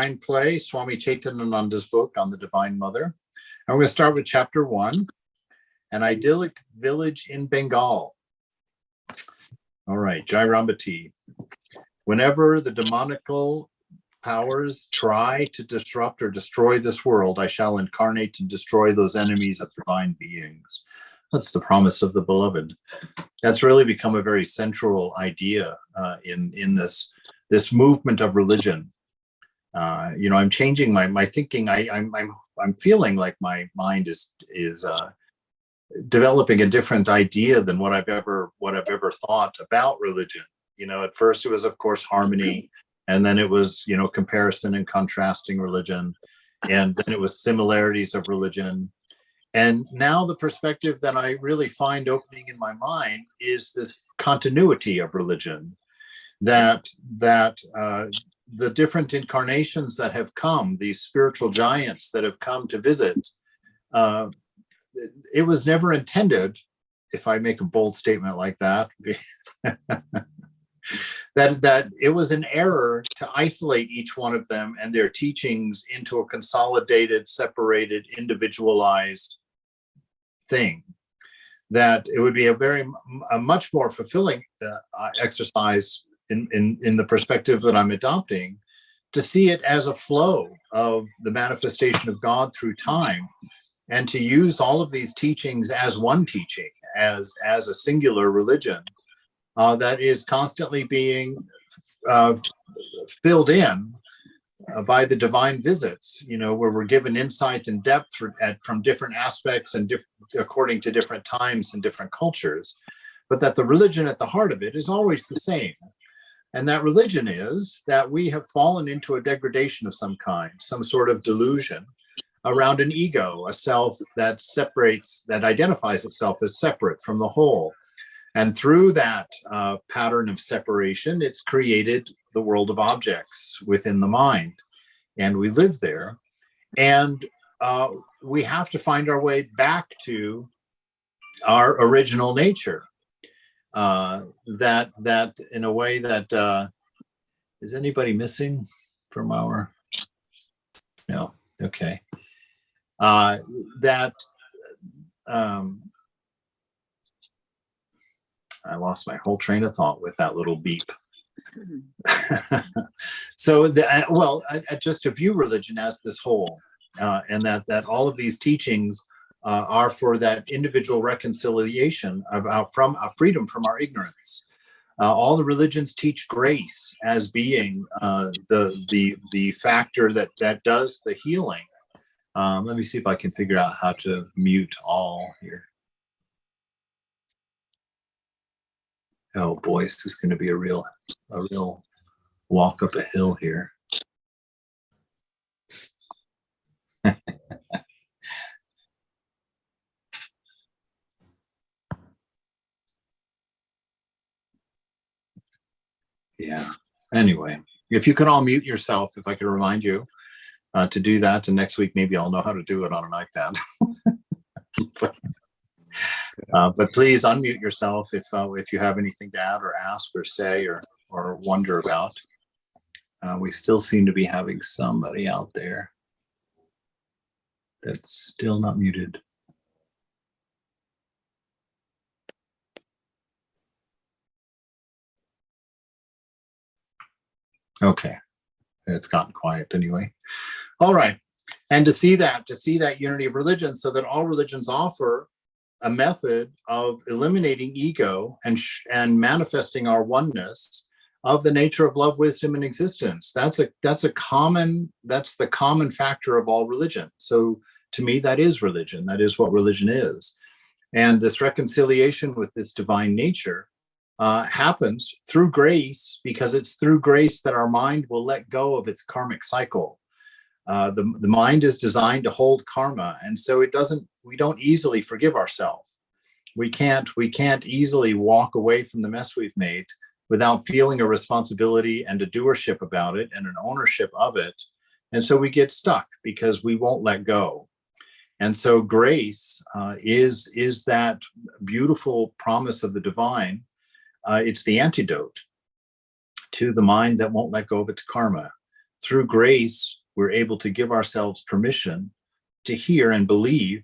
Play, Swami Chaitanananda's book on the Divine Mother. And we're going to start with chapter 1, An Idyllic Village in Bengal. All right, Jai Rambati. Whenever the demonical powers try to disrupt or destroy this world, I shall incarnate and destroy those enemies of divine beings. That's the promise of the beloved. That's really become a very central idea in this movement of religion. I'm changing my thinking. I'm feeling like my mind is developing a different idea than what I've ever thought about religion. At first it was, of course, harmony, and then it was, comparison and contrasting religion, and then it was similarities of religion. And now the perspective that I really find opening in my mind is this continuity of religion, that the different incarnations that have come, these spiritual giants that have come to visit, it was never intended, if I make a bold statement like that, that it was an error to isolate each one of them and their teachings into a consolidated, separated, individualized thing. That it would be a much more fulfilling exercise in the perspective that I'm adopting, to see it as a flow of the manifestation of God through time, and to use all of these teachings as one teaching, as a singular religion that is constantly being filled in by the divine visits, where we're given insight and depth from different aspects and according to different times and different cultures, but that the religion at the heart of it is always the same. And that religion is that we have fallen into a degradation of some kind, some sort of delusion around an ego, a self that identifies itself as separate from the whole. And through that pattern of separation, it's created the world of objects within the mind. And we live there. And we have to find our way back to our original nature. That in a way that is anybody missing from our? No. Okay. I lost my whole train of thought with that little beep. So just to view religion as this whole, and that all of these teachings are for that individual reconciliation from freedom from our ignorance. All the religions teach grace as being the factor that does the healing. Let me see if I can figure out how to mute all here. Oh boy, this is going to be a real walk up a hill here. Yeah. Anyway, if you could all mute yourself, if I could remind you to do that, and next week maybe I'll know how to do it on an iPad. But please unmute yourself if you have anything to add or ask or say or wonder about. We still seem to be having somebody out there that's still not muted. Okay, it's gotten quiet anyway. All right, and to see that unity of religion, so that all religions offer a method of eliminating ego and manifesting our oneness of the nature of love, wisdom, and existence. That's the common factor of all religion. So to me, that is religion. That is what religion is. And this reconciliation with this divine nature happens through grace, because it's through grace that our mind will let go of its karmic cycle. The mind is designed to hold karma, and so we don't easily forgive ourselves. We can't easily walk away from the mess we've made without feeling a responsibility and a doership about it and an ownership of it. And so we get stuck because we won't let go. And so grace is that beautiful promise of the divine. It's the antidote to the mind that won't let go of its karma, through grace, we're able to give ourselves permission to hear and believe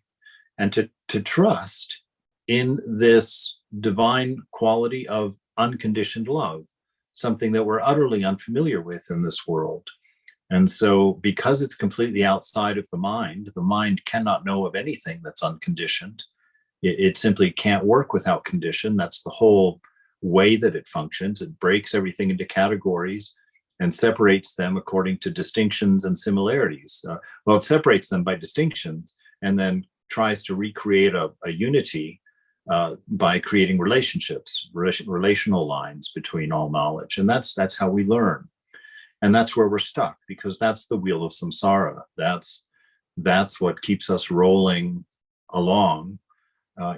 and to trust in this divine quality of unconditioned love, something that we're utterly unfamiliar with in this world. And so, because it's completely outside of the mind cannot know of anything that's unconditioned. It simply can't work without condition. That's the whole way that it functions. It breaks everything into categories and separates them according to distinctions and similarities. Well, it separates them by distinctions and then tries to recreate a unity by creating relationships, relational lines between all knowledge. And that's how we learn. And that's where we're stuck, because that's the wheel of samsara. That's what keeps us rolling along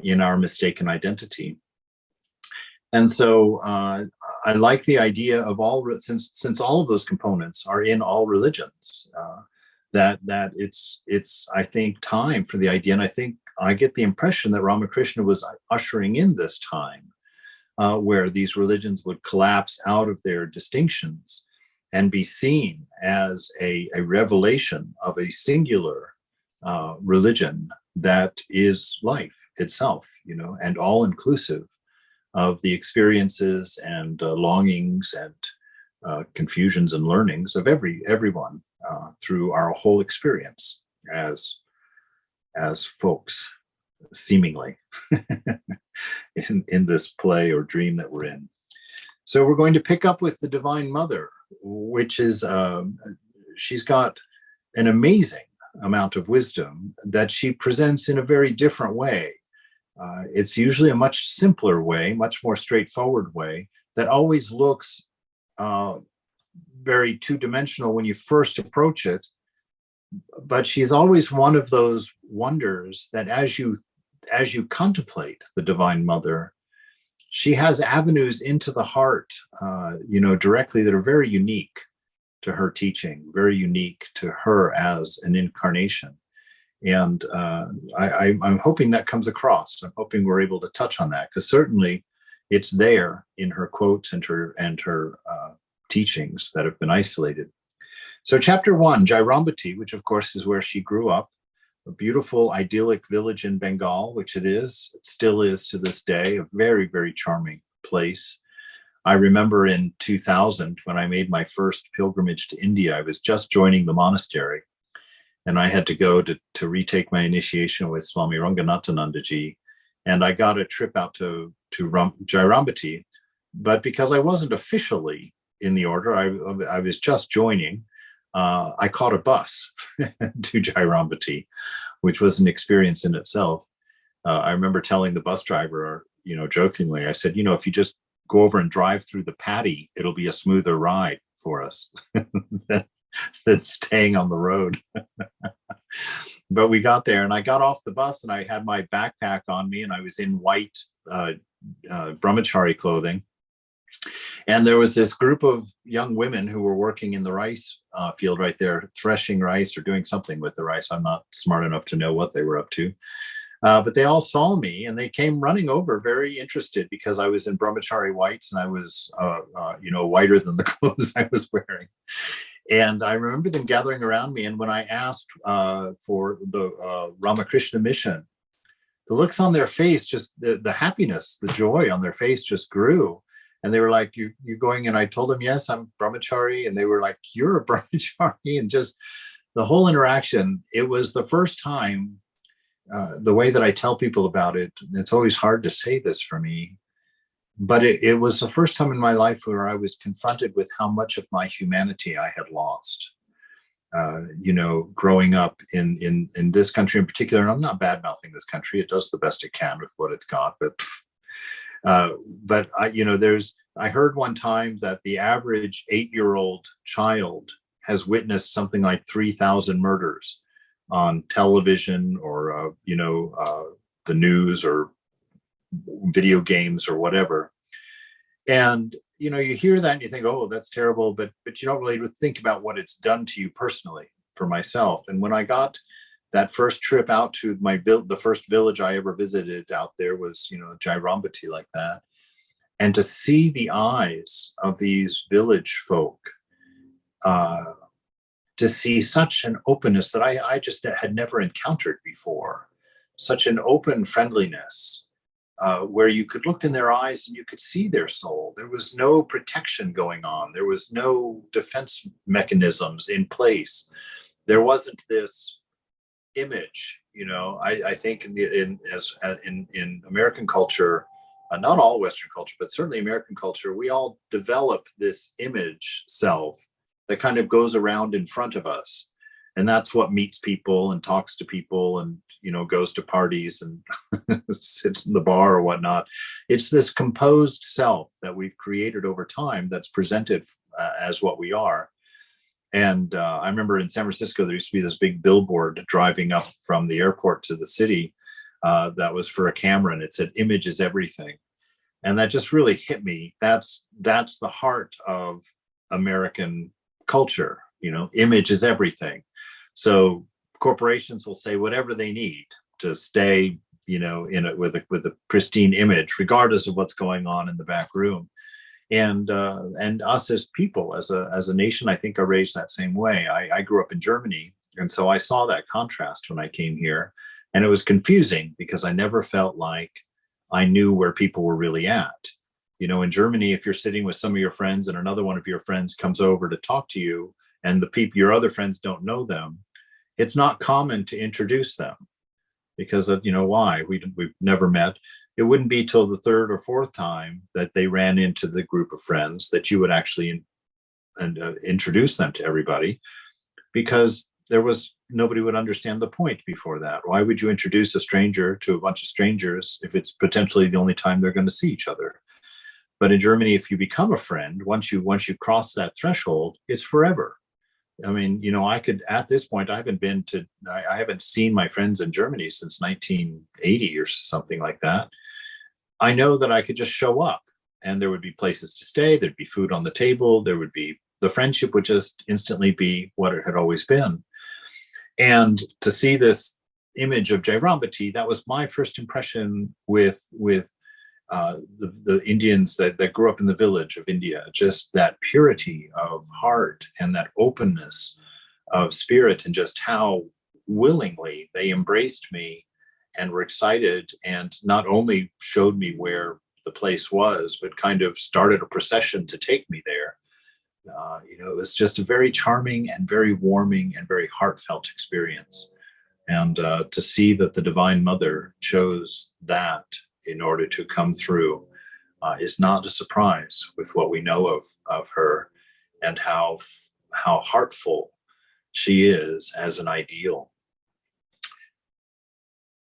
in our mistaken identity. And so I like the idea of since all of those components are in all religions, that it's I think time for the idea, and I think I get the impression that Ramakrishna was ushering in this time where these religions would collapse out of their distinctions and be seen as a revelation of a singular religion that is life itself, and all inclusive of the experiences and longings and confusions and learnings of everyone through our whole experience as folks, seemingly in this play or dream that we're in. So we're going to pick up with the Divine Mother, which is she's got an amazing amount of wisdom that she presents in a very different way. It's usually a much simpler way, much more straightforward way that always looks very two-dimensional when you first approach it. But she's always one of those wonders that as you contemplate the Divine Mother, she has avenues into the heart, directly, that are very unique to her teaching, very unique to her as an incarnation. And I'm hoping that comes across. I'm hoping we're able to touch on that, because certainly it's there in her quotes and her teachings that have been isolated. So chapter 1, Jairambati, which of course is where she grew up, a beautiful, idyllic village in Bengal, which it still is to this day, a very, very charming place. I remember in 2000, when I made my first pilgrimage to India, I was just joining the monastery, and I had to go to retake my initiation with Swami Ranganathanandaji, and I got a trip out to Jairambati, but because I wasn't officially in the order, I was just joining, I caught a bus to Jairambati, which was an experience in itself. I remember telling the bus driver, jokingly, I said, if you just go over and drive through the paddy, it'll be a smoother ride for us than staying on the road. But we got there, and I got off the bus, and I had my backpack on me, and I was in white brahmachari clothing. And there was this group of young women who were working in the rice field right there, threshing rice or doing something with the rice. I'm not smart enough to know what they were up to. But they all saw me, and they came running over, very interested, because I was in brahmachari whites, and I was, whiter than the clothes I was wearing. And I remember them gathering around me. And when I asked for the Ramakrishna mission, the looks on their face, just the happiness, the joy on their face just grew. And they were like, you going? And I told them, yes, I'm brahmachari. And they were like, you're a brahmachari. And just the whole interaction, it was the first time, the way that I tell people about it, it's always hard to say this for me, but it was the first time in my life where I was confronted with how much of my humanity I had lost. Growing up in this country in particular, and I'm not bad mouthing this country, it does the best it can with what it's got, but I heard one time that the average 8-year-old child has witnessed something like 3,000 murders on television or the news or video games or whatever. And you hear that and you think, oh, that's terrible, but you don't really think about what it's done to you personally. For myself, and when I got that first trip out to the first village I ever visited out there was, Jairambati, like that. And to see the eyes of these village folk to see such an openness that I just had never encountered before, such an open friendliness, where you could look in their eyes and you could see their soul. There was no protection going on. There was no defense mechanisms in place. There wasn't this image. I think in American culture, not all Western culture, but certainly American culture, we all develop this image self that kind of goes around in front of us. And that's what meets people and talks to people and, goes to parties and sits in the bar or whatnot. It's this composed self that we've created over time that's presented as what we are. And I remember in San Francisco, there used to be this big billboard driving up from the airport to the city that was for a camera, and it said, "Image is everything." And that just really hit me. That's the heart of American culture. Image is everything. So corporations will say whatever they need to stay, in it with a pristine image, regardless of what's going on in the back room. And us as people, as a nation, I think are raised that same way. I grew up in Germany, and so I saw that contrast when I came here, and it was confusing because I never felt like I knew where people were really at. In Germany, if you're sitting with some of your friends and another one of your friends comes over to talk to you, and your other friends don't know them, it's not common to introduce them because of, why? We've never met. It wouldn't be till the third or fourth time that they ran into the group of friends that you would actually introduce them to everybody, because nobody would understand the point before that. Why would you introduce a stranger to a bunch of strangers if it's potentially the only time they're going to see each other? But in Germany, if you become a friend, once you cross that threshold, it's forever. I mean, at this point, I haven't seen my friends in Germany since 1980 or something like that. I know that I could just show up and there would be places to stay. There'd be food on the table. The friendship would just instantly be what it had always been. And to see this image of Jairambati, that was my first impression with the Indians that grew up in the village of India, just that purity of heart and that openness of spirit, and just how willingly they embraced me and were excited, and not only showed me where the place was, but kind of started a procession to take me there. It was just a very charming and very warming and very heartfelt experience. And to see that the Divine Mother chose that in order to come through is not a surprise with what we know of her, and how heartful she is as an ideal.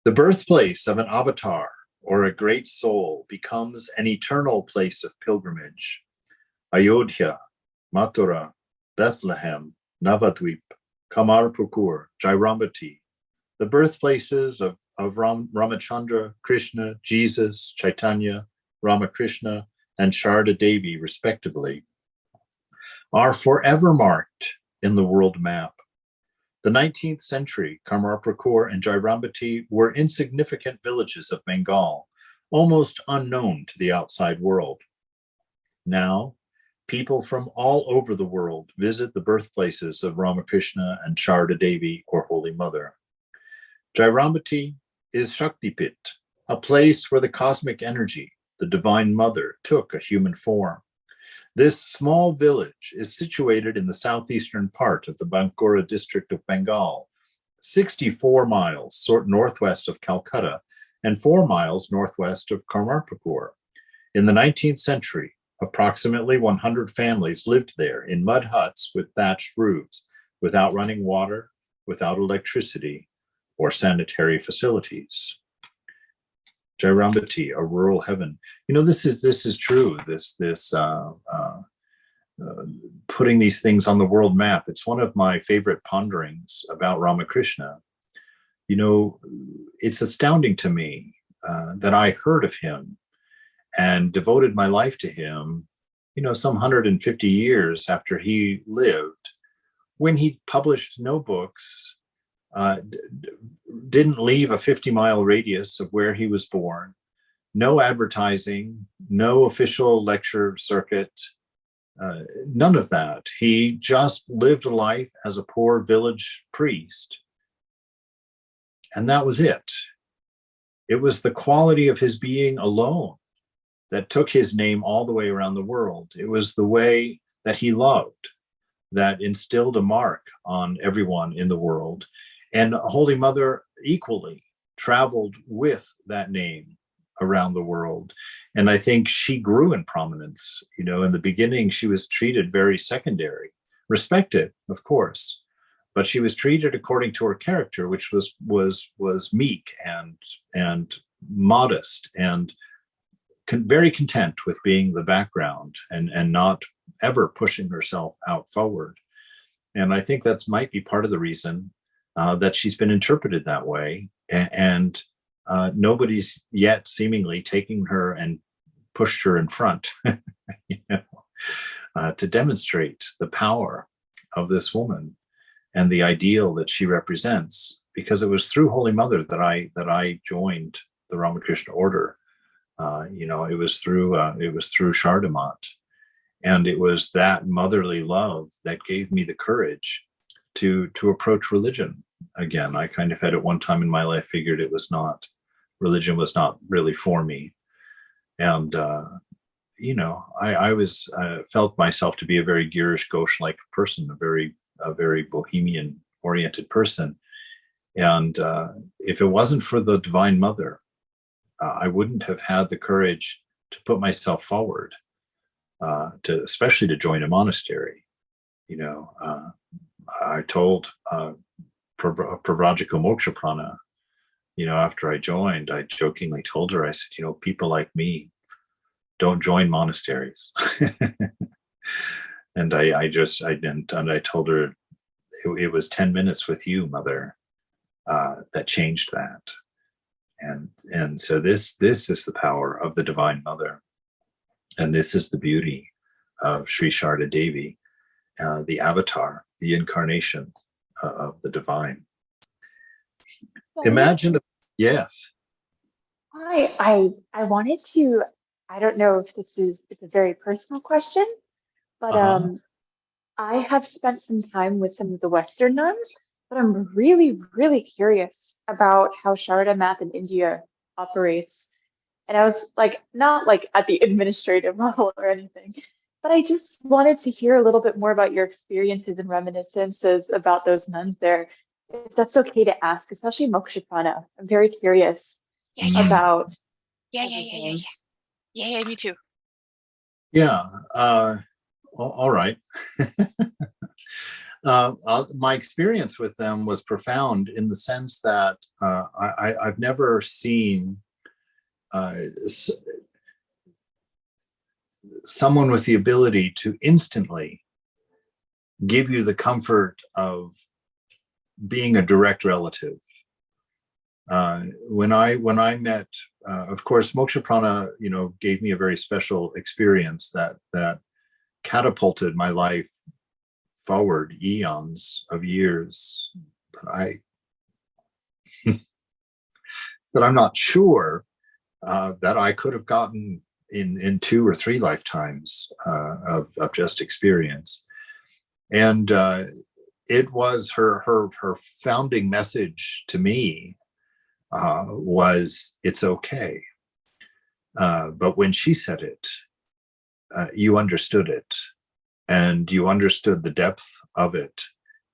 The birthplace of an avatar or a great soul becomes an eternal place of pilgrimage. Ayodhya, Mathura, Bethlehem, Navadvip, Kamarpukur, Jairambati, the birthplaces of Ramachandra, Krishna, Jesus, Chaitanya, Ramakrishna, and Sharda Devi, respectively, are forever marked in the world map. The 19th century, Kamarpukur and Jairambati were insignificant villages of Bengal, almost unknown to the outside world. Now, people from all over the world visit the birthplaces of Ramakrishna and Sharda Devi, or Holy Mother. Jairambati is Shaktipit, a place where the cosmic energy, the Divine Mother, took a human form. This small village is situated in the southeastern part of the Bankura district of Bengal, 64 miles northwest of Calcutta and 4 miles northwest of Kamarpukur. In the 19th century, approximately 100 families lived there in mud huts with thatched roofs, without running water, without electricity, or sanitary facilities. Jairambati, a rural heaven. This is true. Putting these things on the world map. It's one of my favorite ponderings about Ramakrishna. It's astounding to me that I heard of him and devoted my life to him, some 150 years after he lived, when he published no books, didn't leave a 50-mile radius of where he was born, no advertising, no official lecture circuit, None of that. He just lived a life as a poor village priest, and that was it. It was the quality of his being alone that took his name all the way around the world. It was the way that he loved that instilled a mark on everyone in the world. And Holy Mother equally traveled with that name around the world. And I think she grew in prominence. You know, in the beginning, she was treated very secondary, respected, of course, but she was treated according to her character, which was meek and modest and very content with being the background and not ever pushing herself out forward. And I think that's might be part of the reason that she's been interpreted that way. And nobody's yet seemingly taking her and pushed her in front, you know, to demonstrate the power of this woman and the ideal that she represents. Because it was through Holy Mother that I joined the Ramakrishna Order. You know, it was through Chardamont, and it was that motherly love that gave me the courage to approach religion again. I kind of had at one time in my life figured religion was not really for me, and you know, I was felt myself to be a very Girish Ghosh like person, a very bohemian oriented person, and if it wasn't for the Divine Mother, I wouldn't have had the courage to put myself forward, especially to join a monastery. You know, I told Pravrajika Moksha Prana, you know, after I joined, I jokingly told her, I said, you know, people like me don't join monasteries. And I didn't, and I told her it was 10 minutes with you, Mother, that changed that. And so this is the power of the Divine Mother, and this is the beauty of Sri Sharda Devi, the avatar, the incarnation of the divine. Imagine, yes. I wanted to. I don't know if it's a very personal question, but I have spent some time with some of the Western nuns, but I'm really, really curious about how Sharda Math in India operates. And I was like, not like at the administrative level or anything, but I just wanted to hear a little bit more about your experiences and reminiscences about those nuns there. If that's okay to ask, especially Moksha Prana. I'm very curious Yeah, yeah, about yeah, yeah, yeah, yeah, everything. yeah, yeah, me too. Yeah. All right. My experience with them was profound in the sense that I've never seen someone with the ability to instantly give you the comfort of being a direct relative. When I met, of course, Moksha Prana, you know, gave me a very special experience that catapulted my life forward eons of years that I'm not sure that I could have gotten in 2 or 3 lifetimes of just experience. And it was her founding message to me was, it's okay. But when she said it, you understood it, and you understood the depth of it,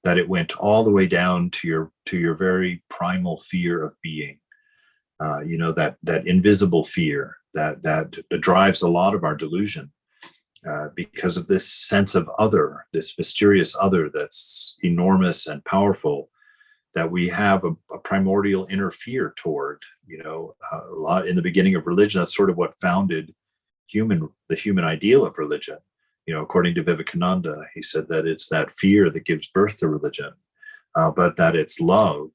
that it went all the way down to your very primal fear of being. You know, that invisible fear that drives a lot of our delusion, because of this sense of other, this mysterious other that's enormous and powerful, that we have a primordial inner fear toward. You know, a lot in the beginning of religion, that's sort of what founded the human ideal of religion. You know, according to Vivekananda, he said that it's that fear that gives birth to religion, but that it's love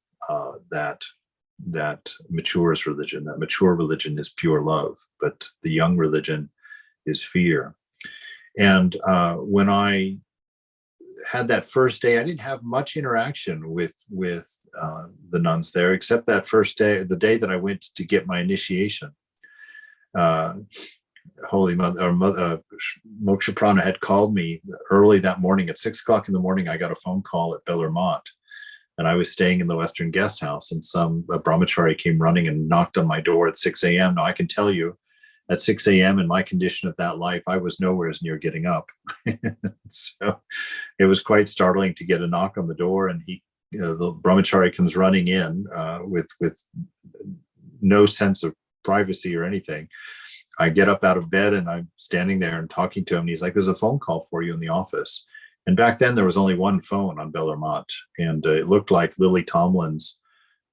that matures religion. That mature religion is pure love, but the young religion is fear. And when I had that first day, I didn't have much interaction with the nuns there, except that first day, the day that I went to get my initiation. Holy Mother, or Moksha Prana had called me early that morning at 6 o'clock in the morning. I got a phone call at Bellarmont, and I was staying in the Western Guest House, and a brahmachari came running and knocked on my door at 6 a.m. Now I can tell you, at 6 a.m. in my condition of that life, I was nowhere near getting up. So it was quite startling to get a knock on the door, and the brahmachari comes running in with no sense of privacy or anything. I get up out of bed and I'm standing there and talking to him. And he's like, "There's a phone call for you in the office." And back then there was only one phone on Bellarmont, and it looked like Lily Tomlin's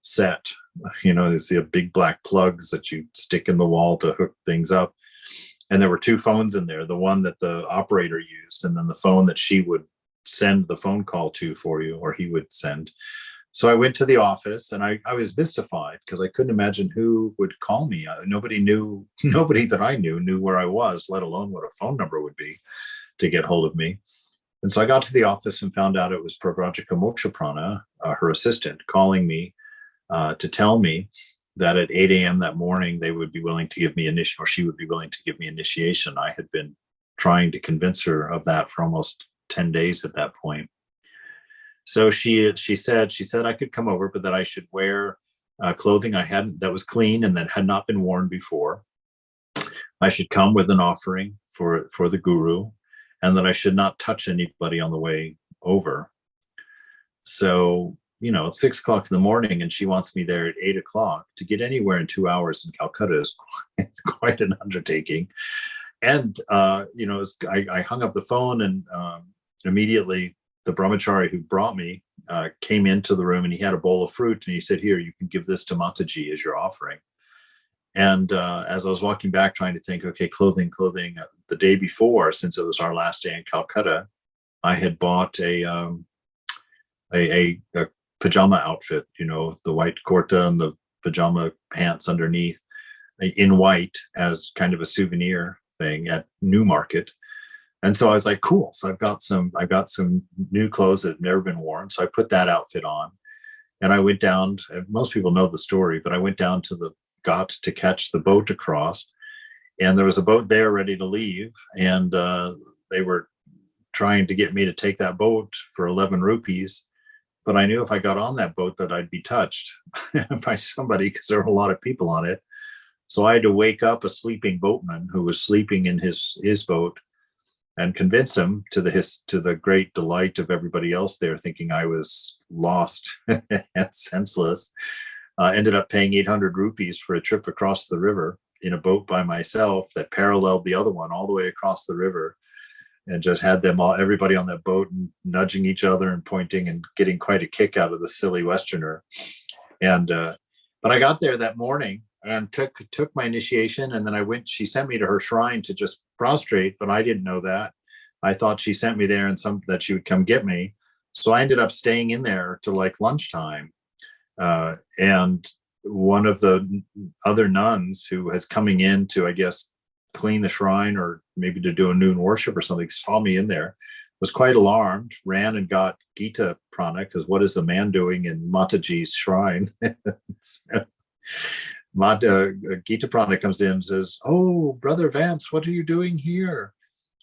set. There's the big black plugs that you stick in the wall to hook things up. And there were two phones in there, the one that the operator used, and then the phone that she would send the phone call to for you, or he would send. So I went to the office, and I was mystified because I couldn't imagine who would call me. Nobody that I knew where I was, let alone what a phone number would be to get hold of me. And so I got to the office and found out it was Pravrajika Moksha Prana, her assistant, calling me to tell me that at 8 a.m. that morning, they would be willing to give me initiation, or she would be willing to give me initiation. I had been trying to convince her of that for almost 10 days at that point. So she said I could come over, but that I should wear clothing that was clean and that had not been worn before. I should come with an offering for the guru, and that I should not touch anybody on the way over. So, it's 6 o'clock in the morning, and she wants me there at 8 o'clock. To get anywhere in 2 hours in Calcutta is quite an undertaking. And, I hung up the phone, and immediately the brahmachari who brought me came into the room, and he had a bowl of fruit, and he said, "Here, you can give this to Mataji as your offering." And as I was walking back trying to think, okay, clothing, the day before, since it was our last day in Calcutta, I had bought a pajama outfit, the white kurta and the pajama pants underneath in white as kind of a souvenir thing at Newmarket. And so I was like, cool. So I've got some new clothes that have never been worn. So I put that outfit on, and I went down. Most people know the story, but I went down to the Ghat to catch the boat across, and there was a boat there ready to leave, and they were trying to get me to take that boat for 11 rupees. But I knew if I got on that boat that I'd be touched by somebody, because there were a lot of people on it. So I had to wake up a sleeping boatman who was sleeping in his boat and convince him, to the great delight of everybody else there, thinking I was lost and senseless. Ended up paying 800 rupees for a trip across the river in a boat by myself that paralleled the other one all the way across the river, and just had everybody on that boat and nudging each other and pointing and getting quite a kick out of the silly Westerner. And but I got there that morning and took my initiation, and then she sent me to her shrine to just prostrate, but I didn't know that. I thought she sent me there and that she would come get me. So I ended up staying in there till like lunchtime. And one of the other nuns who was coming in to, I guess, clean the shrine or maybe to do a noon worship or something, saw me in there, was quite alarmed, ran and got Gita Prana, because what is the man doing in Mataji's shrine? Gita Prana comes in and says, "Oh, Brother Vance, what are you doing here?"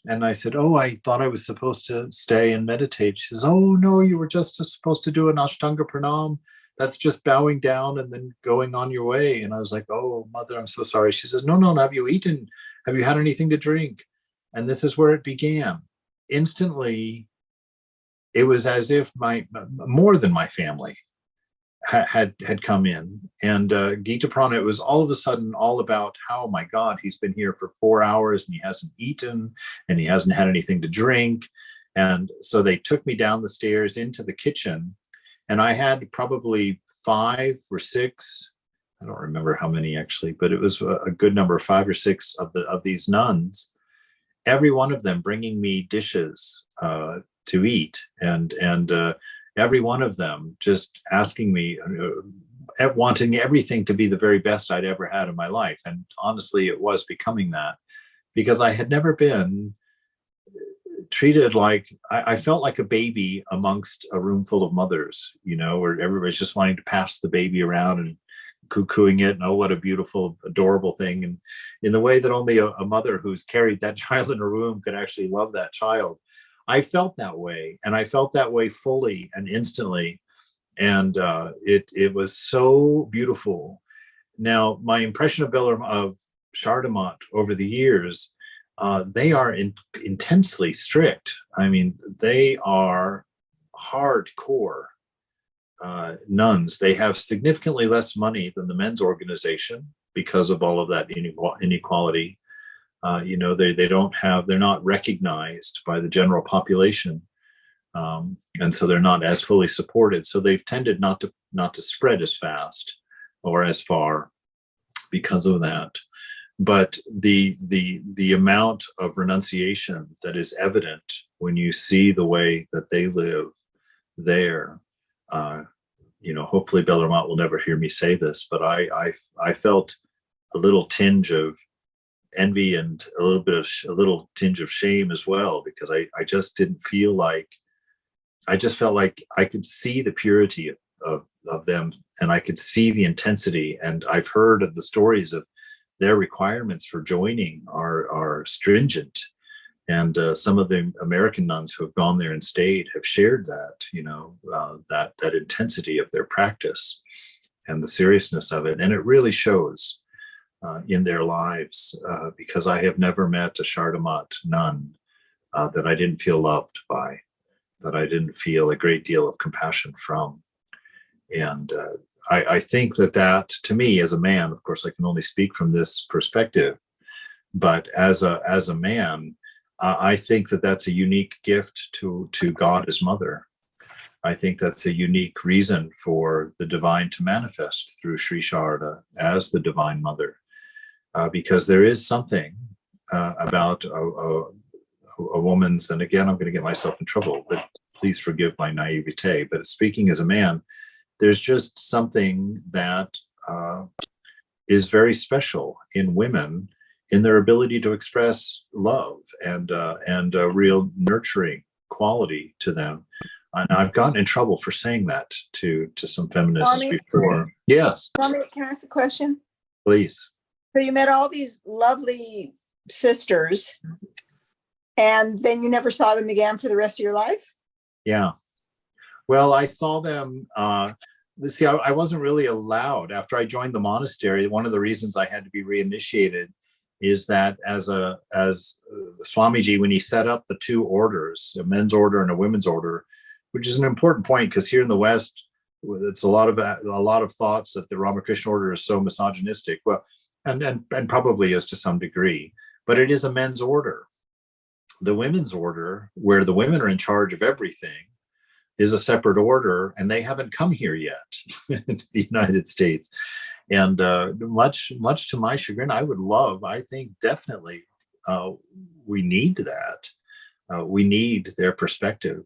And I said, "Oh, I thought I was supposed to stay and meditate." She says, "Oh, no, you were just supposed to do an Ashtanga Pranam. That's just bowing down and then going on your way." And I was like, "Oh, Mother, I'm so sorry." She says, No, have you eaten? Have you had anything to drink?" And this is where it began. Instantly, it was as if more than my family had come in. And Gita Prana, it was all of a sudden all about how, oh my God, he's been here for 4 hours and he hasn't eaten and he hasn't had anything to drink. And so they took me down the stairs into the kitchen, and I had probably 5 or 6, I don't remember how many actually, but it was a good number, 5 or 6 of these nuns, every one of them bringing me dishes to eat, and every one of them just asking me, wanting everything to be the very best I'd ever had in my life. And honestly, it was becoming that, because I had never been treated like, I felt like a baby amongst a room full of mothers, where everybody's just wanting to pass the baby around and cuckooing it, and oh, what a beautiful, adorable thing. And in the way that only a mother who's carried that child in her womb could actually love that child. I felt that way, and I felt that way fully and instantly. And it was so beautiful. Now, my impression of Chardamont over the years, they are intensely strict. I mean, they are hardcore nuns. They have significantly less money than the men's organization because of all of that inequality. They're not recognized by the general population. And so they're not as fully supported. So they've tended not to spread as fast or as far because of that. But the amount of renunciation that is evident when you see the way that they live there, hopefully Bellarmont will never hear me say this, but I felt a little tinge of envy and a little tinge of shame as well, because I just didn't feel like, I just felt like I could see the purity of them, and I could see the intensity. And I've heard of the stories of their requirements for joining are stringent. And some of the American nuns who have gone there and stayed have shared that, that intensity of their practice and the seriousness of it. And it really shows in their lives, because I have never met a Chardamont nun that I didn't feel loved by, that I didn't feel a great deal of compassion from. And I think that to me, as a man, of course, I can only speak from this perspective, but as a man, I think that that's a unique gift to God as Mother. I think that's a unique reason for the divine to manifest through Sri Sharda as the Divine Mother, because there is something about a woman's, and again, I'm going to get myself in trouble, but please forgive my naivete, but speaking as a man, there's just something that is very special in women, in their ability to express love and a real nurturing quality to them. And I've gotten in trouble for saying that to some feminists Swami? before. Yes, Swami, can I ask a question? please. So you met all these lovely sisters, and then you never saw them again for the rest of your life? Yeah. Well, I saw them. See, I wasn't really allowed after I joined the monastery. One of the reasons I had to be reinitiated is that as Swamiji, when he set up the two orders, a men's order and a women's order, which is an important point because here in the West, it's a lot of thoughts that the Ramakrishna order is so misogynistic. Well, and probably is to some degree, but it is a men's order. The women's order, where the women are in charge of everything, is a separate order, and they haven't come here yet to the United States. And much to my chagrin, I think definitely we need that. We need their perspective,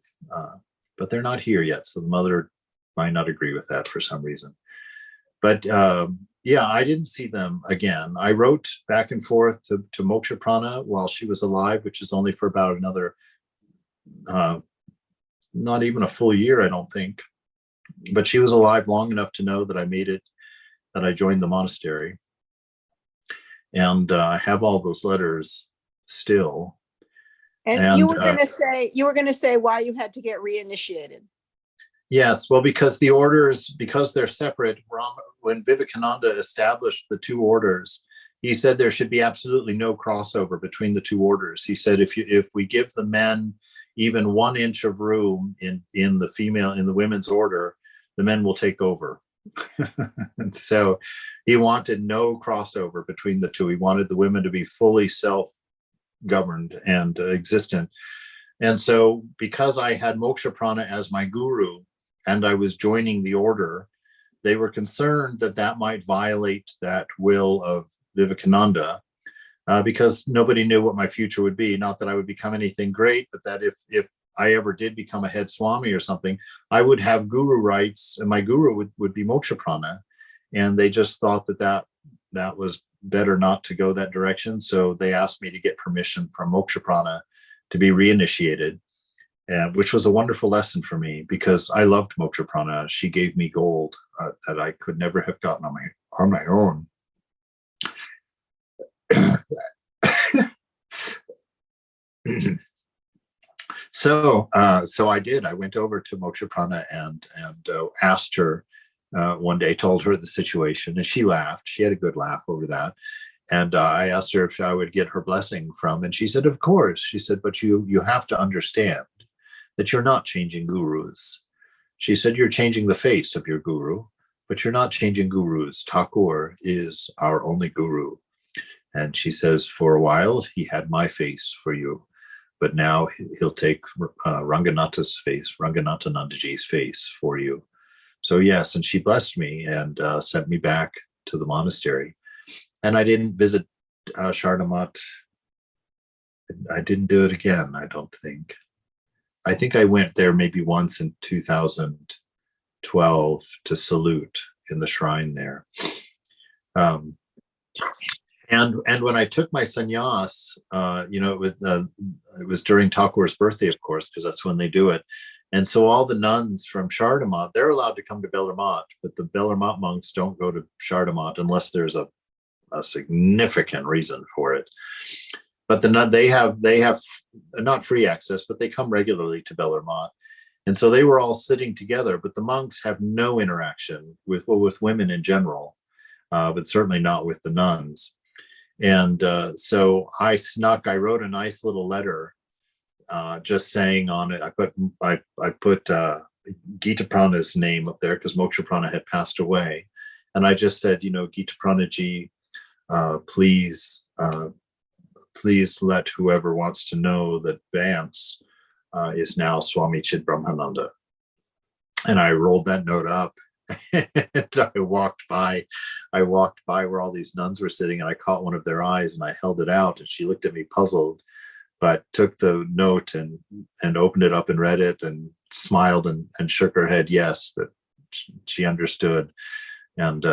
but they're not here yet. So the mother might not agree with that for some reason. But yeah, I didn't see them again. I wrote back and forth to Moksha Prana while she was alive, which is only for about another, not even a full year, I don't think. But she was alive long enough to know that I made it, that I joined the monastery. And I have all those letters still. And you were going to say why you had to get reinitiated. Yes, well, because the orders, because they're separate, when Vivekananda established the two orders, he said there should be absolutely no crossover between the two orders. He said if we give the men even 1 inch of room in the women's order, the men will take over. And so he wanted no crossover between the two. He wanted the women to be fully self-governed and existent. And so because I had Moksha Prana as my guru and I was joining the order, they were concerned that that might violate that will of Vivekananda, because nobody knew what my future would be. Not that I would become anything great, but that if I ever did become a head Swami or something, I would have guru rights, and my guru would be Moksha Prana. And they just thought that was better not to go that direction. So they asked me to get permission from Moksha Prana to be reinitiated, which was a wonderful lesson for me because I loved Moksha Prana. She gave me gold that I could never have gotten on my own. So I did. I went over to Moksha Prana and asked her one day, told her the situation, and she laughed. She had a good laugh over that. And I asked her if I would get her blessing from, and she said, "Of course." She said, "But you have to understand that you're not changing gurus." She said, "You're changing the face of your guru, but you're not changing gurus. Thakur is our only guru." And she says, "For a while, he had my face for you, but now he'll take Ranganatha's face, Ranganatha Nandaji's face for you." So yes, and she blessed me and sent me back to the monastery. And I didn't visit Shardamat. I didn't do it again, I don't think. I think I went there maybe once in 2012 to salute in the shrine there. And when I took my sannyas, it was during Thakur's birthday, of course, because that's when they do it. And so all the nuns from Shardamat, they're allowed to come to Bellarmine, but the Bellarmine monks don't go to Shardamat unless there's a significant reason for it. But they have not free access, but they come regularly to Bellarmine. And so they were all sitting together, but the monks have no interaction with women in general, but certainly not with the nuns. And so I wrote a nice little letter, just saying on it, I put Gita Prana's name up there because Moksha Prana had passed away. And I just said, Gita Prana ji, please let whoever wants to know that Vance is now Swami Chidbrahmananda. And I rolled that note up and I walked by where all these nuns were sitting, and I caught one of their eyes and I held it out, and she looked at me puzzled, but took the note and opened it up and read it and smiled and shook her head yes, that she understood. And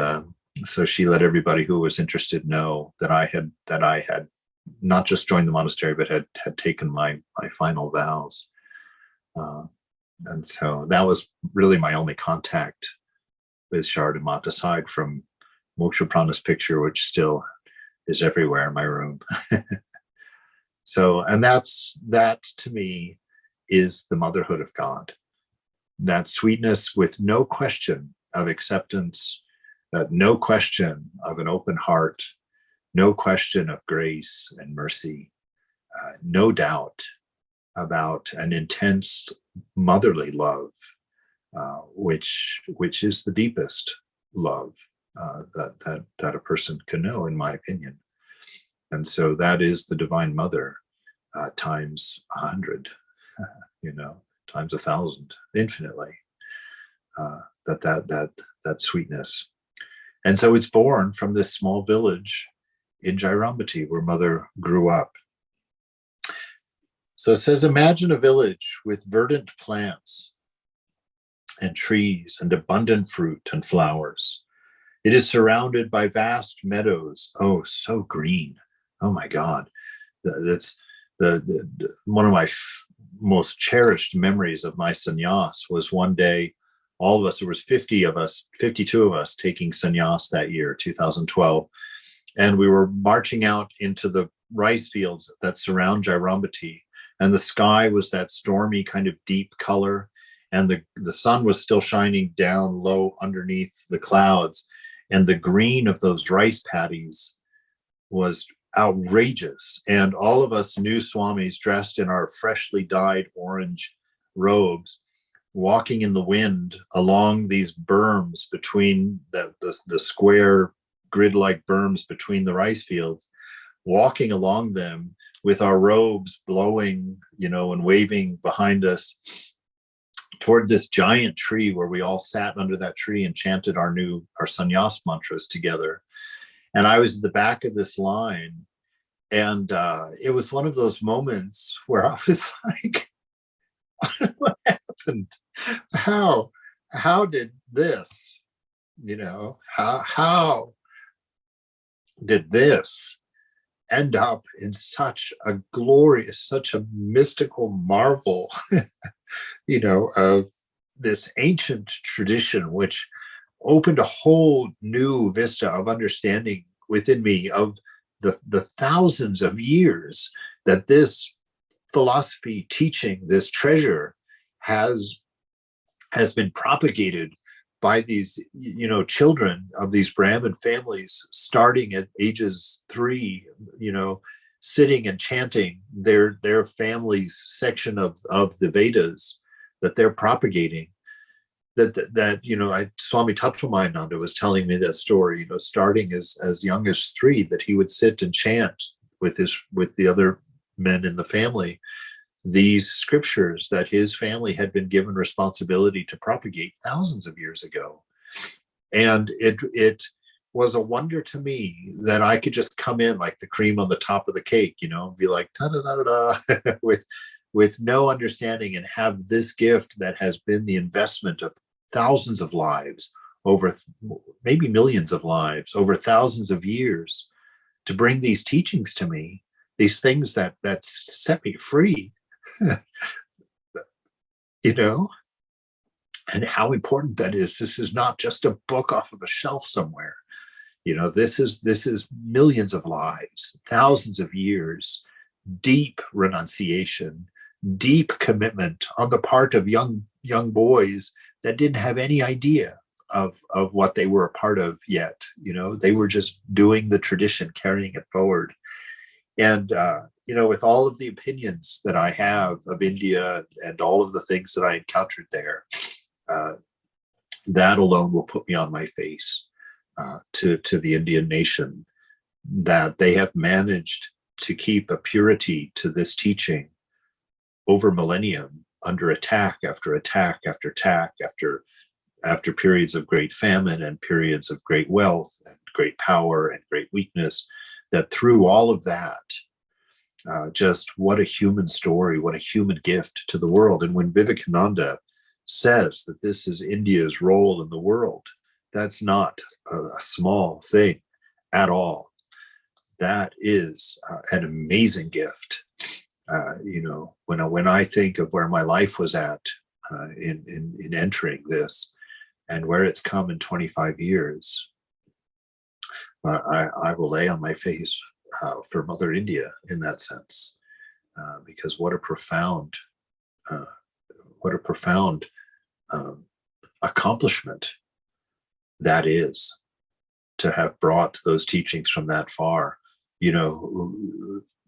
so she let everybody who was interested know that I had not just joined the monastery, but had taken my final vows. And so that was really my only contact with Shardamat, aside from Moksha Prana's picture, which still is everywhere in my room. So, and that to me is the motherhood of God. That sweetness with no question of acceptance, no question of an open heart, no question of grace and mercy, no doubt about an intense motherly love, which is the deepest love that a person can know, in my opinion. And so that is the Divine Mother times 100, times 1,000, infinitely. That sweetness. And so it's born from this small village in Jairambati, where Mother grew up. So it says, imagine a village with verdant plants and trees and abundant fruit and flowers. It is surrounded by vast meadows. Oh, so green. Oh my God. That's one of my most cherished memories of my sannyas was one day, all of us, there was 52 of us taking sannyas that year, 2012. And we were marching out into the rice fields that surround Jairambati. And the sky was that stormy kind of deep color. And the sun was still shining down low underneath the clouds. And the green of those rice paddies was outrageous. And all of us new swamis dressed in our freshly dyed orange robes, walking in the wind along these berms between the square grid-like berms between the rice fields, walking along them with our robes blowing, and waving behind us toward this giant tree where we all sat under that tree and chanted our sannyas mantras together. And I was at the back of this line, and it was one of those moments where I was like, what happened? How did this, how did this end up in such a glorious, such a mystical marvel, of this ancient tradition, which opened a whole new vista of understanding within me of the thousands of years that this philosophy teaching, this treasure, has been propagated by these, children of these Brahmin families, starting at ages 3, sitting and chanting their family's section of the Vedas that they're propagating. Swami Tattvamayana was telling me that story, starting as young as 3, that he would sit and chant with the other men in the family these scriptures that his family had been given responsibility to propagate thousands of years ago. And it was a wonder to me that I could just come in like the cream on the top of the cake, be like ta da da da with no understanding, and have this gift that has been the investment of thousands of lives, over maybe millions of lives, over thousands of years, to bring these teachings to me, these things that set me free. And how important that is. This is not just a book off of a shelf somewhere. This is millions of lives, thousands of years, deep renunciation, deep commitment on the part of young boys that didn't have any idea of what they were a part of yet. They were just doing the tradition, carrying it forward. And with all of the opinions that I have of India and all of the things that I encountered there, that alone will put me on my face to the Indian nation, that they have managed to keep a purity to this teaching over millennium, under attack after attack after attack, after periods of great famine and periods of great wealth and great power and great weakness, that through all of that, just what a human story, what a human gift to the world. And when Vivekananda says that this is India's role in the world, that's not a small thing at all. That is an amazing gift. When I think of where my life was at in entering this, and where it's come in 25 years, I will lay on my face for Mother India in that sense, because what a profound accomplishment that is, to have brought those teachings from that far.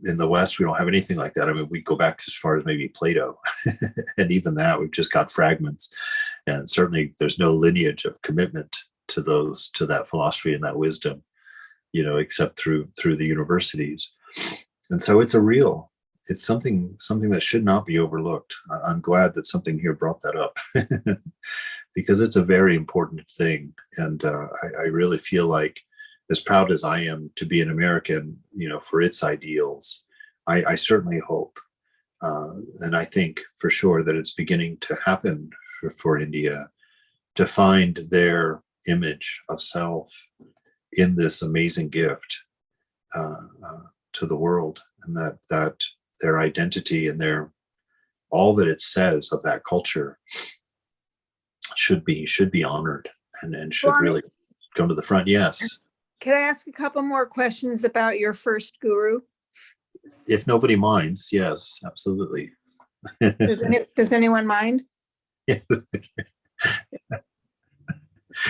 In the West, we don't have anything like that. I mean, we go back as far as maybe Plato, and even that, we've just got fragments. And certainly there's no lineage of commitment to that philosophy and that wisdom, except through the universities. And so it's something that should not be overlooked. I'm glad that something here brought that up because it's a very important thing. And I really feel like, as proud as I am to be an American, for its ideals, I certainly hope, and I think for sure that it's beginning to happen for India, to find their image of self in this amazing gift to the world, and that their identity and all that it says of that culture should be honored and should really come to the front. Yes. Can I ask a couple more questions about your first guru? If nobody minds, yes, absolutely. Does anyone mind? All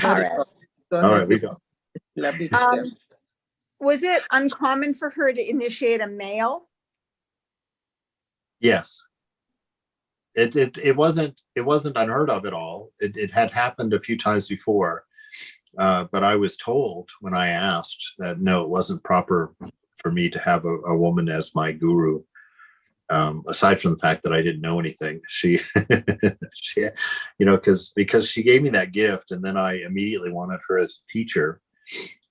right. All right, we go. Lovely to hear. Was it uncommon for her to initiate a male? Yes. It wasn't unheard of at all. It had happened a few times before, but I was told when I asked that no, it wasn't proper for me to have a woman as my guru. Aside from the fact that I didn't know anything, she because she gave me that gift, and then I immediately wanted her as a teacher,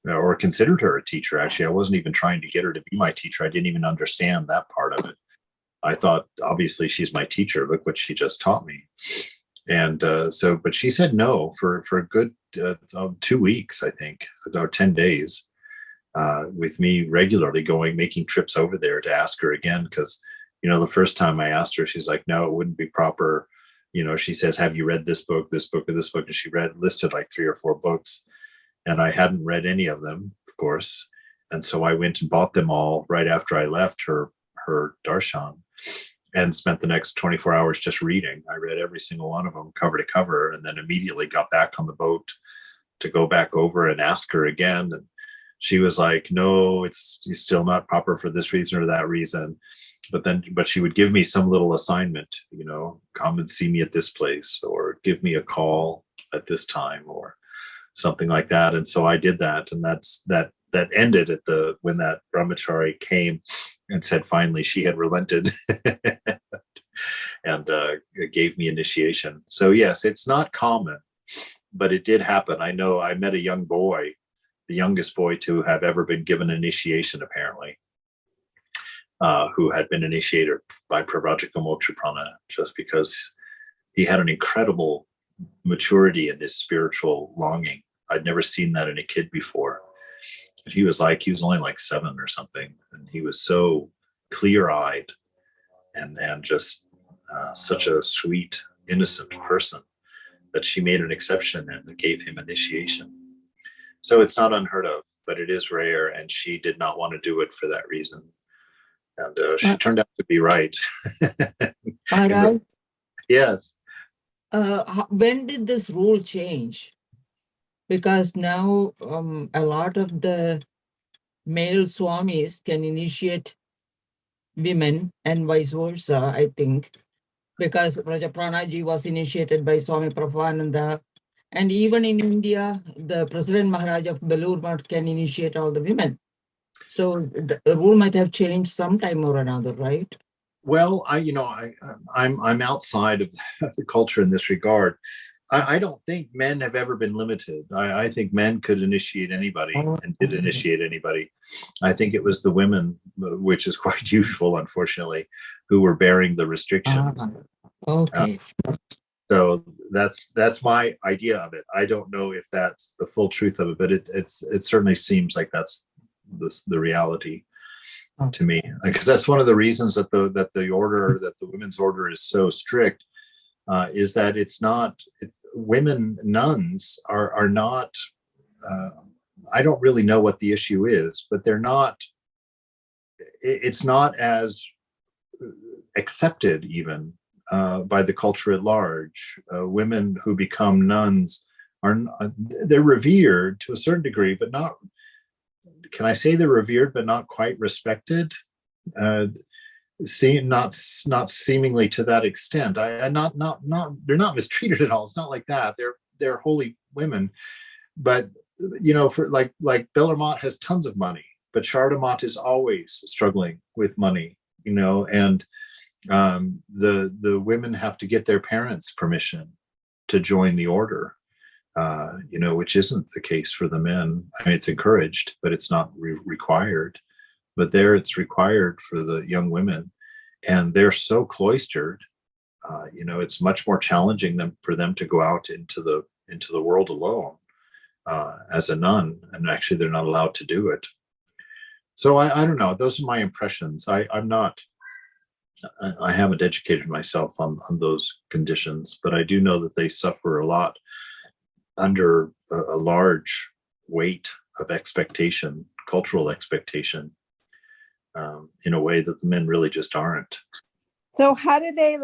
or considered her a teacher. Actually, I wasn't even trying to get her to be my teacher. I didn't even understand that part of it. I thought, obviously, she's my teacher. Look what she just taught me. And but she said no for a good 2 weeks, I think, or 10 days, with me regularly making trips over there to ask her again. Because, the first time I asked her, she's like, no, it wouldn't be proper She says, have you read this book, or this book? And she listed like 3 or 4 books. And I hadn't read any of them, of course. And so I went and bought them all right after I left her darshan, and spent the next 24 hours just reading. I read every single one of them cover to cover, and then immediately got back on the boat to go back over and ask her again. And she was like, no, it's still not proper for this reason or that reason. But she would give me some little assignment, come and see me at this place, or give me a call at this time, or something like that. And so I did that. And that ended when that brahmachari came and said, finally, she had relented and gave me initiation. So yes, it's not common, but it did happen. I know I met a young boy, the youngest boy to have ever been given initiation, apparently, who had been initiated by Pravrajika Mokshaprana, just because he had an incredible maturity in his spiritual longing. I'd never seen that in a kid before. He was only like 7 or something, and he was so clear-eyed and just such a sweet, innocent person that she made an exception and gave him initiation. So it's not unheard of, but it is rare, and she did not want to do it for that reason. And she turned out to be right. Maharaj, Yes. when did this rule change? Because now a lot of the male swamis can initiate women and vice versa, I think, because Rajapranaji was initiated by Swami Prabhupada. And even in India, the President Maharaj of Belur Math can initiate all the women. So the rule might have changed sometime or another, right? Well, I'm outside of the culture in this regard. I don't think men have ever been limited. I think men could initiate anybody and did initiate anybody. I think it was the women, which is quite usual, unfortunately, who were bearing the restrictions. Okay. So that's my idea of it. I don't know if that's the full truth of it, but it certainly seems like that's the reality to me, because that's one of the reasons that the women's order is so strict. Is that it's women nuns are not, I don't really know what the issue is, but it's not as accepted even by the culture at large. Women who become nuns they're revered to a certain degree, but not, can I say they're revered, but not quite respected? Not seemingly to that extent. They're not mistreated at all. It's not like that. They're holy women, but for like Belur Math has tons of money, but Sharda Math is always struggling with money. And the women have to get their parents' permission to join the order. Which isn't the case for the men. I mean, it's encouraged, but it's not required. But there it's required for the young women, and they're so cloistered. It's much more challenging for them to go out into the world alone as a nun, and actually they're not allowed to do it. So I don't know. Those are my impressions. I haven't educated myself on those conditions, but I do know that they suffer a lot under a large weight of expectation, cultural expectation. In a way that the men really just aren't. So how do they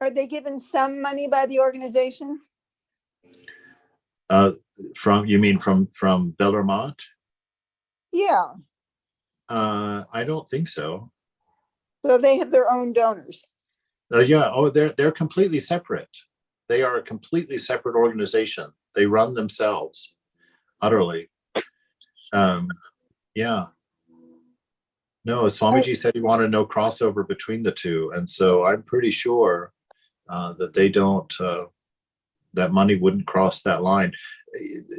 are they given some money by the organization? You mean from Belur Math? Yeah. I don't think so. So they have their own donors. Yeah. Oh, they're completely separate. They are a completely separate organization. They run themselves utterly. Yeah. No, Swamiji said he wanted no crossover between the two. And so I'm pretty sure that they don't, that money wouldn't cross that line.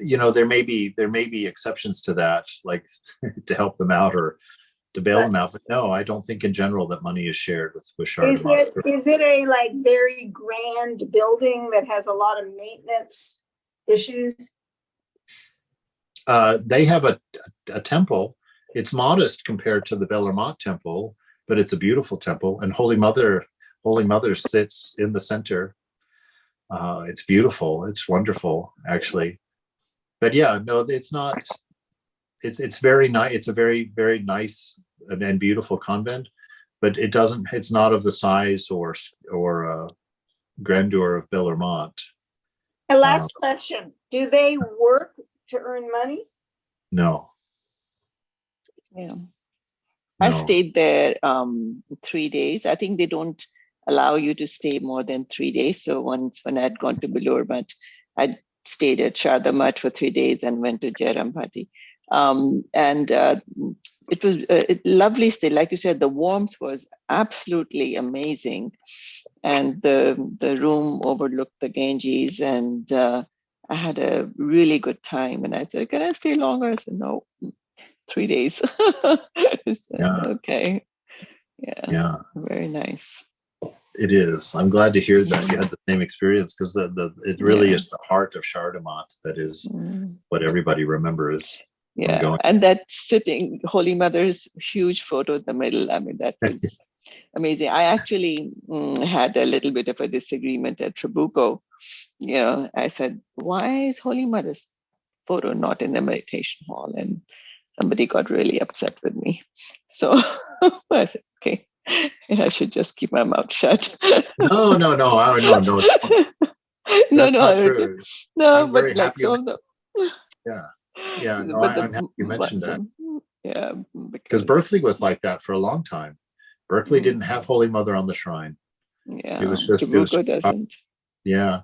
There may be exceptions to that, like to help them out or to bail them out. But no, I don't think in general that money is shared with Sharda Math. Is it a very grand building that has a lot of maintenance issues? They have a temple. It's modest compared to the Belur Math temple, but it's a beautiful temple. And Holy Mother Holy Mother sits in the center. It's beautiful. It's wonderful, actually. But yeah, no, it's not. It's very nice. It's a very, very nice and beautiful convent, but it doesn't. It's not of the size or grandeur of Bellarmont. And last question, do they work to earn money? No, Yeah. I no. stayed there 3 days. I think they don't allow you to stay more than 3 days. So once when I'd gone to Belurmat, I stayed at Shardamat for 3 days and went to Jairam it was a lovely stay. Like you said, the warmth was absolutely amazing. And the room overlooked the Ganges, and I had a really good time. And I said, can I stay longer? I said, no, 3 days. So, Yeah. okay. Yeah. Yeah, Very nice. it is. I'm glad to hear that you had the same experience, because it really Yeah. is the heart of Shardamat that is Mm. what everybody remembers. Yeah, going. and that sitting Holy Mother's huge photo in the middle. I mean, that was amazing. I actually had a little bit of a disagreement at Trabuco. You know, I said, "Why is Holy Mother's photo not in the meditation hall?" And somebody got really upset with me. So I said, "Okay, I should just keep my mouth shut." No, no, no. No. no, That's no, not I- true. no, I'm but very like happy some of the. Yeah. Yeah, no, But I'm happy you mentioned that, yeah, because Berkeley was like that for a long time. Berkeley Mm. didn't have Holy Mother on the shrine. Yeah, It was just, Trabuco doesn't. yeah.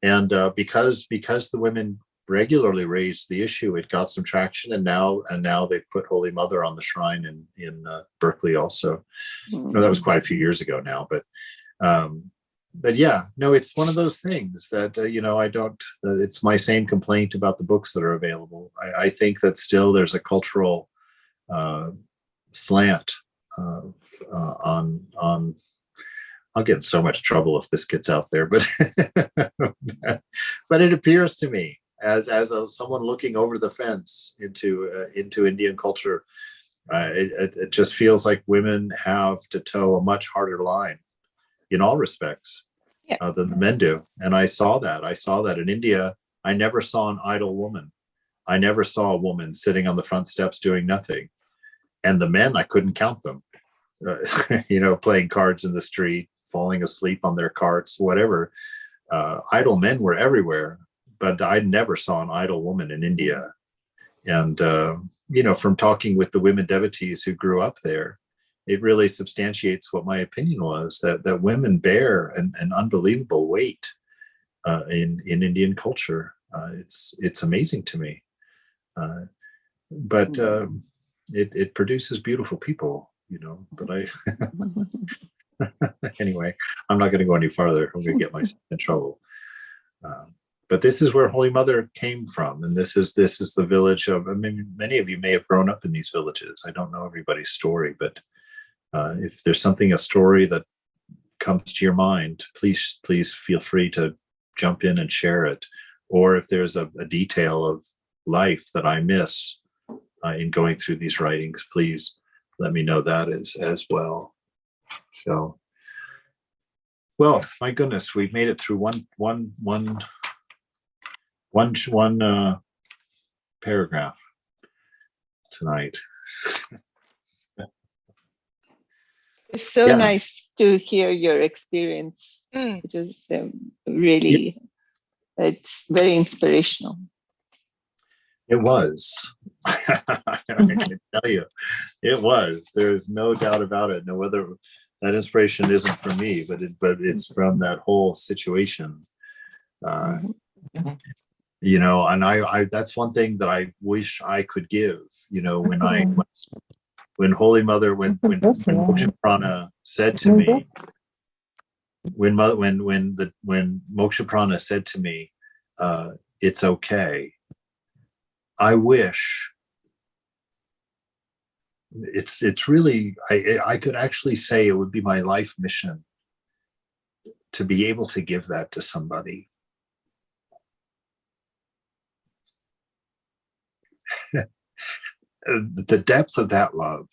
And because the women regularly raised the issue, it got some traction, and now they've put Holy Mother on the shrine in Berkeley also. No, that was quite a few years ago now, but yeah, no, it's one of those things that I don't. It's my same complaint about the books that are available. I think that still there's a cultural slant on. I'll get in so much trouble if this gets out there, but but it appears to me as someone looking over the fence into Indian culture, it just feels like women have to toe a much harder line in all respects than the men do. And I saw that in India. I never saw an idle woman. I never saw a woman sitting on the front steps doing nothing. And the men, I couldn't count them, playing cards in the street, falling asleep on their carts, whatever. Idle men were everywhere, but I never saw an idle woman in India. And, from talking with the women devotees who grew up there, it really substantiates what my opinion was, that women bear an unbelievable weight in Indian culture. It's amazing to me. But it produces beautiful people, but anyway, I'm not going to go any farther. I'm going to get myself in trouble. But this is where Holy Mother came from, and this is the village of. I mean, many of you may have grown up in these villages. I don't know everybody's story, but if there's a story that comes to your mind, please feel free to jump in and share it. Or if there's a detail of life that I miss in going through these writings, please let me know that as well. So, well, my goodness, we've made it through one paragraph tonight. It's so nice to hear your experience. It is really, it's very inspirational. It was. I can tell you, it was. There's no doubt about it. No, whether that inspiration isn't from me, but it's from that whole situation. And I that's one thing that I wish I could give. When Holy Mother, when Moksha Prana said to me, when Moksha Prana said to me, it's okay. I wish it's really, I could actually say it would be my life mission to be able to give that to somebody. The depth of that love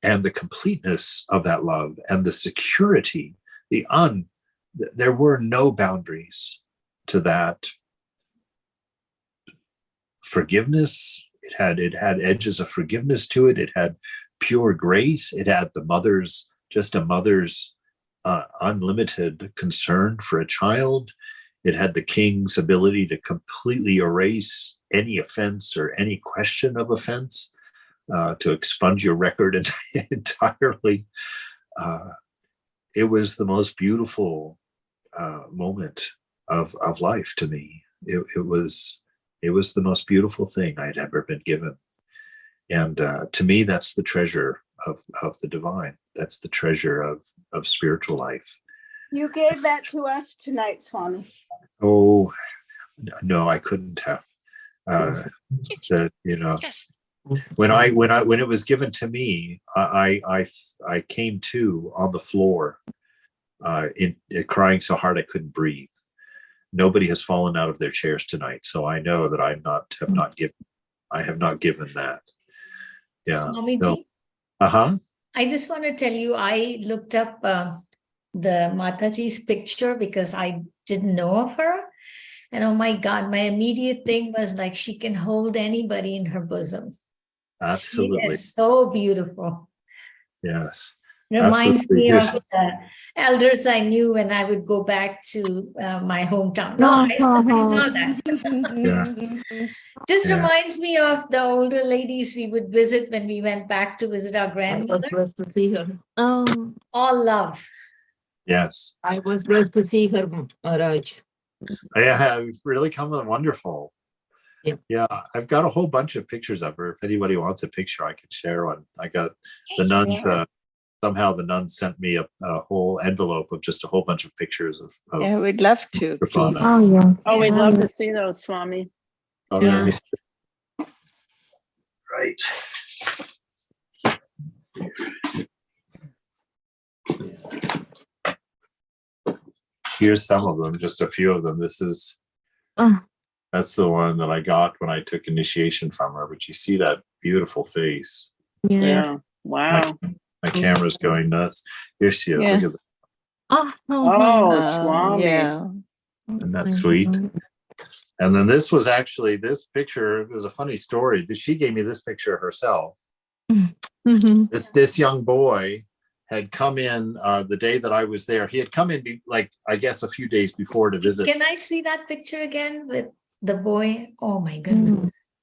and the completeness of that love and the security there were no boundaries to that forgiveness. It had edges of forgiveness to it. It had pure grace. It had a mother's unlimited concern for a child. It had the king's ability to completely erase any offense or any question of offense, to expunge your record entirely. It was the most beautiful moment of life to me. It was the most beautiful thing I'd ever been given. And to me, that's the treasure of the divine. That's the treasure of spiritual life. You gave that to us tonight, Swami. Oh, no, I couldn't have. Yes, yes. When it was given to me, I came to on the floor, crying so hard I couldn't breathe. Nobody has fallen out of their chairs tonight, so I know that I have not given that. Yeah. Swamiji, I just want to tell you, I looked up the Mataji's picture because I didn't know of her. And oh my God, my immediate thing was like, she can hold anybody in her bosom. Absolutely. She is so beautiful. Yes. Reminds Absolutely. me of the elders I knew when I would go back to my hometown. No, I saw that. Yeah. Just Yeah. reminds me of the older ladies we would visit when we went back to visit our I was grandmother. blessed to see her. All love. Yes. I was blessed to see her, Raj. Yeah, really come on wonderful. Yeah. Yeah, I've got a whole bunch of pictures of her. If anybody wants a picture, I can share one. I got the nuns. Somehow the nuns sent me a whole envelope of just a whole bunch of pictures of Yeah, we'd love to. Kripana. Please. yeah. Oh, we'd love to see those, Swami. Oh, Yeah. let me see. Right. Here's some of them, just a few of them. That's the one that I got when I took initiation from her. But you see that beautiful face. Yeah. Yeah. Wow. My camera's going nuts. Here she is. Yeah. Look at that. Oh, Swami. Yeah. Isn't that sweet? And then this picture was a funny story. She gave me this picture herself. This young boy had come in the day that I was there. He had come in I guess a few days before to visit. Can I see that picture again with the boy? Oh my goodness.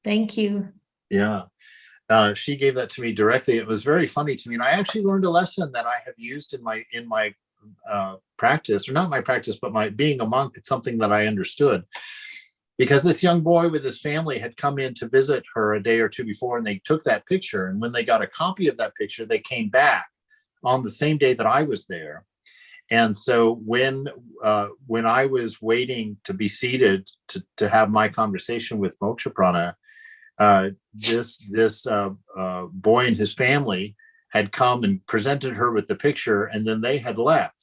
Thank you. Yeah. She gave that to me directly. It was very funny to me. And I actually learned a lesson that I have used in my practice, or not my practice, but my being a monk. It's something that I understood. Because this young boy with his family had come in to visit her a day or two before, and they took that picture. And when they got a copy of that picture, they came back on the same day that I was there. And so when I was waiting to be seated to have my conversation with Moksha Prana, this boy and his family had come and presented her with the picture, and then they had left.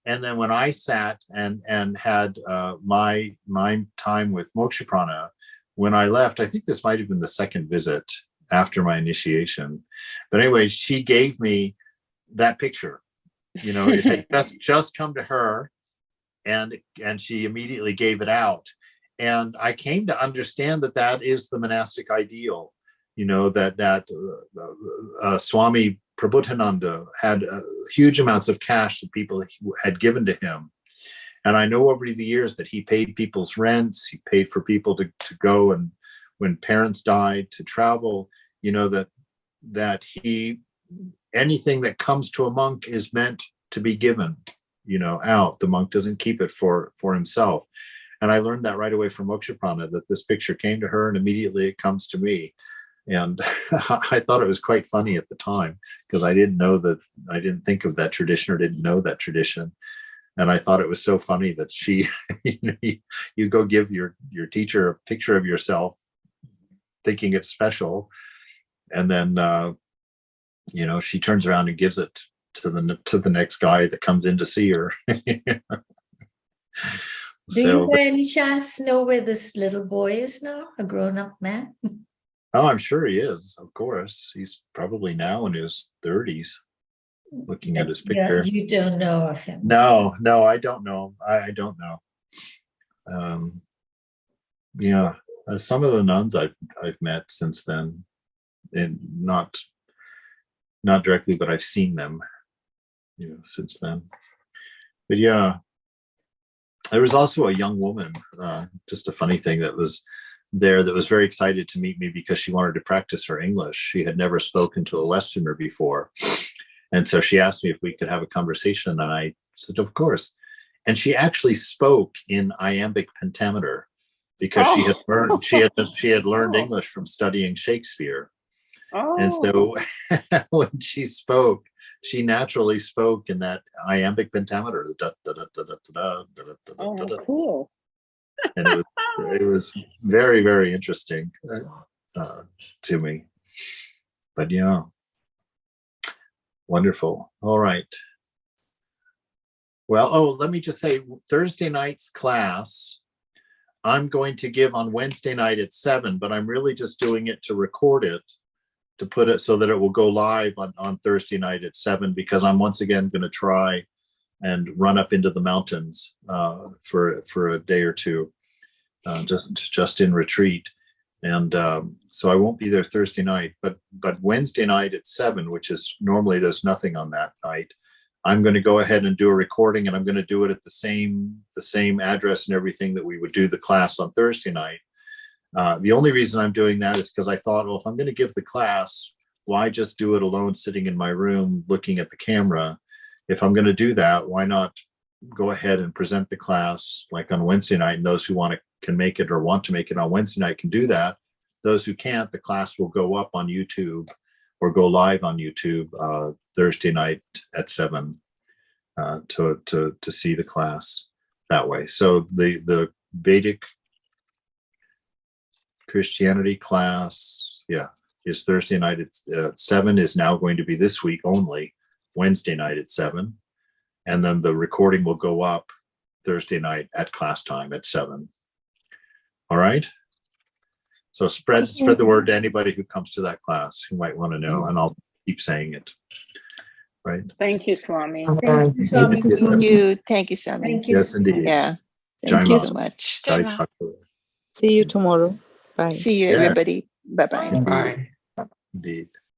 And then when I sat and had my time with Moksha Prana, when I left, I think this might have been the second visit after my initiation. But anyway, she gave me that picture. It had just come to her, and she immediately gave it out. And I came to understand that is the monastic ideal. That Swami Prabhutananda had huge amounts of cash that people had given to him. And I know over the years that he paid people's rents, he paid for people to go, and when parents died, to travel, that he, anything that comes to a monk is meant to be given, out. The monk doesn't keep it for himself. And I learned that right away from Moksha Prana, that this picture came to her and immediately it comes to me. And I thought it was quite funny at the time, because I didn't think of that tradition, or didn't know that tradition. And I thought it was so funny that she, you go give your teacher a picture of yourself thinking it's special. And then, she turns around and gives it to the next guy that comes in to see her. Do you by any chance know where this little boy is now? A grown-up man? Oh, I'm sure he is. Of course, he's probably now in his 30s. looking at his But yeah, picture. you don't know of him. No, I don't know. I don't know. Yeah, some of the nuns I've met since then, and not directly, but I've seen them, since then. But yeah, there was also a young woman, just a funny thing, that was there that was very excited to meet me because she wanted to practice her English. She had never spoken to a Westerner before. And so she asked me if we could have a conversation, and I said, of course. And she actually spoke in iambic pentameter because she had learned she had learned English from studying Shakespeare. And so when she spoke, she naturally spoke in that iambic pentameter. Cool. And it was very, very interesting to me. But yeah, wonderful. All right. Well, let me just say, Thursday night's class, I'm going to give on Wednesday night at 7, but I'm really just doing it to record it, to put it so that it will go live on Thursday night at 7, because I'm once again going to try and run up into the mountains for a day or two, just in retreat. And so I won't be there Thursday night, but Wednesday night at 7, which is normally there's nothing on that night, I'm going to go ahead and do a recording, and I'm going to do it at the same address and everything that we would do the class on Thursday night. The only reason I'm doing that is because I thought, well, if I'm going to give the class, why just do it alone sitting in my room looking at the camera? If I'm going to do that, why not go ahead and present the class like on Wednesday night, and those who can make it or want to make it on Wednesday night can do that. Those who can't, the class will go up on YouTube or go live on YouTube Thursday night at 7 to see the class that way. So the Vedic Christianity class, is Thursday night at 7, is now going to be this week only, Wednesday night at 7. And then the recording will go up Thursday night at class time at 7. All right. So spread the word to anybody who comes to that class who might want to know, and I'll keep saying it. Right. Thank you, Swami. Thank you, Swami. Thank you, Swami. Thank you. Yes, indeed. Yeah. Jai Thank you Ma. so much. Jai Thakur. See you tomorrow. Bye. See you, Yeah. everybody. Bye-bye. Indeed.